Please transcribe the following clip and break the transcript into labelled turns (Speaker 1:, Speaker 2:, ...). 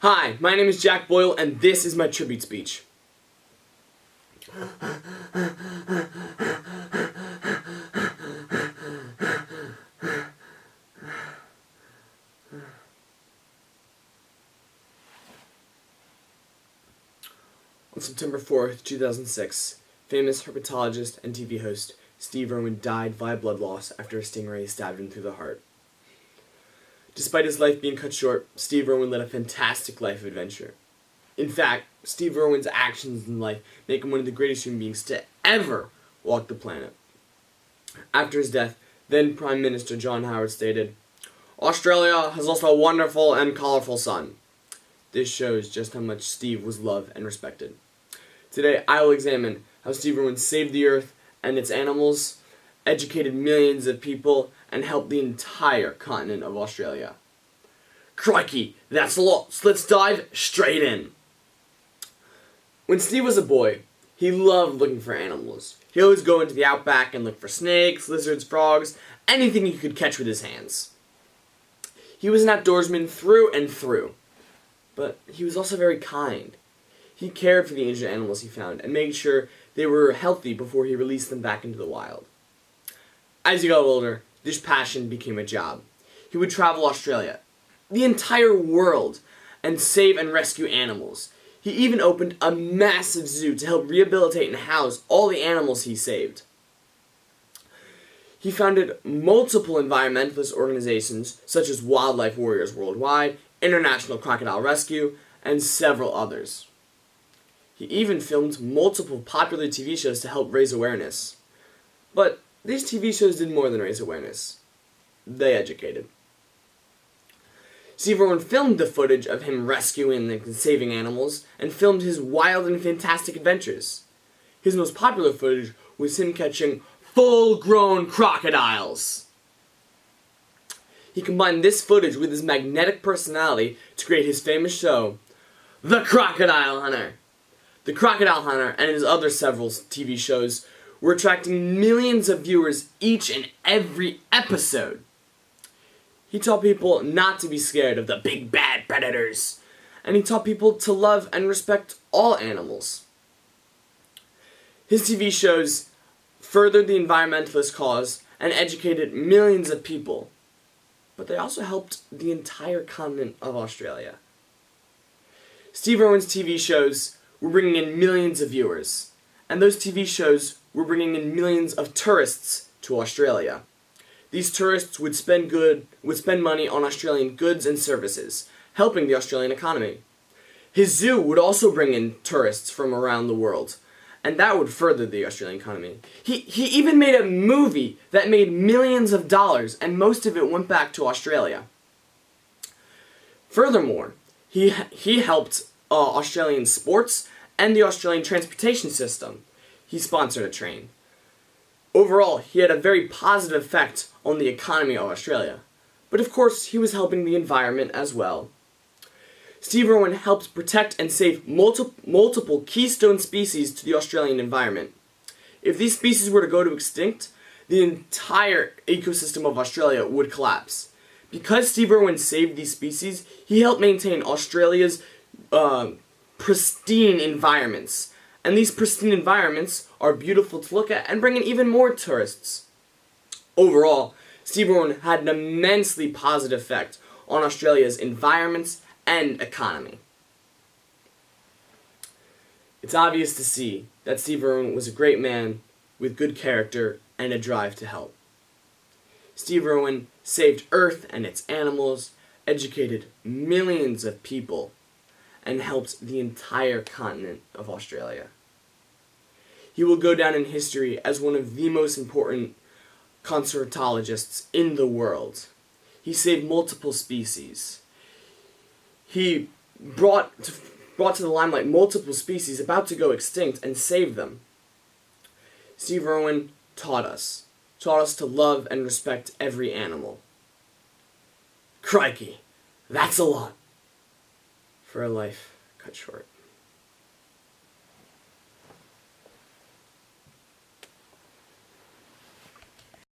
Speaker 1: Hi, my name is Jack Boyle, and this is my tribute speech. On September 4th, 2006, famous herpetologist and TV host Steve Irwin died via blood loss after a stingray stabbed him through the heart. Despite his life being cut short, Steve Irwin led a fantastic life of adventure. In fact, Steve Irwin's actions in life make him one of the greatest human beings to ever walk the planet. After his death, then Prime Minister John Howard stated, "Australia has lost a wonderful and colorful son." This shows just how much Steve was loved and respected. Today, I will examine how Steve Irwin saved the earth and its animals, educated millions of people, and helped the entire continent of Australia. Crikey, that's a lot, so let's dive straight in. When Steve was a boy, he loved looking for animals. He always go into the outback and look for snakes, lizards, frogs, anything he could catch with his hands. He was an outdoorsman through and through, but he was also very kind. He cared for the injured animals he found and made sure they were healthy before he released them back into the wild. As he got older, this passion became a job. He would travel Australia, the entire world, and save and rescue animals. He even opened a massive zoo to help rehabilitate and house all the animals he saved. He founded multiple environmentalist organizations such as Wildlife Warriors Worldwide, International Crocodile Rescue, and several others. He even filmed multiple popular TV shows to help raise awareness. But these TV shows did more than raise awareness. They educated. Steve Irwin filmed the footage of him rescuing and saving animals, and filmed his wild and fantastic adventures. His most popular footage was him catching full-grown crocodiles. He combined this footage with his magnetic personality to create his famous show, The Crocodile Hunter. The Crocodile Hunter and his other several TV shows were attracting millions of viewers each and every episode. He taught people not to be scared of the big bad predators, and he taught people to love and respect all animals. His TV shows furthered the environmentalist cause and educated millions of people, but they also helped the entire continent of Australia. Steve Irwin's TV shows were bringing in millions of viewers, and those TV shows were bringing in millions of tourists to Australia. These tourists would spend money on Australian goods and services, helping the Australian economy. His zoo would also bring in tourists from around the world, and that would further the Australian economy. He even made a movie that made millions of dollars, and most of it went back to Australia. Furthermore, he helped Australian sports and the Australian transportation system. He sponsored a train. Overall, he had a very positive effect on the economy of Australia. But of course, he was helping the environment as well. Steve Irwin helped protect and save multiple keystone species to the Australian environment. If these species were to go to extinct, the entire ecosystem of Australia would collapse. Because Steve Irwin saved these species, he helped maintain Australia's pristine environments. And these pristine environments are beautiful to look at and bring in even more tourists. Overall, Steve Irwin had an immensely positive effect on Australia's environments and economy. It's obvious to see that Steve Irwin was a great man with good character and a drive to help. Steve Irwin saved Earth and its animals, educated millions of people, and helped the entire continent of Australia. He will go down in history as one of the most important conservatologists in the world. He saved multiple species. He brought to the limelight multiple species about to go extinct and saved them. Steve Irwin taught us to love and respect every animal. Crikey, that's a lot for a life cut short.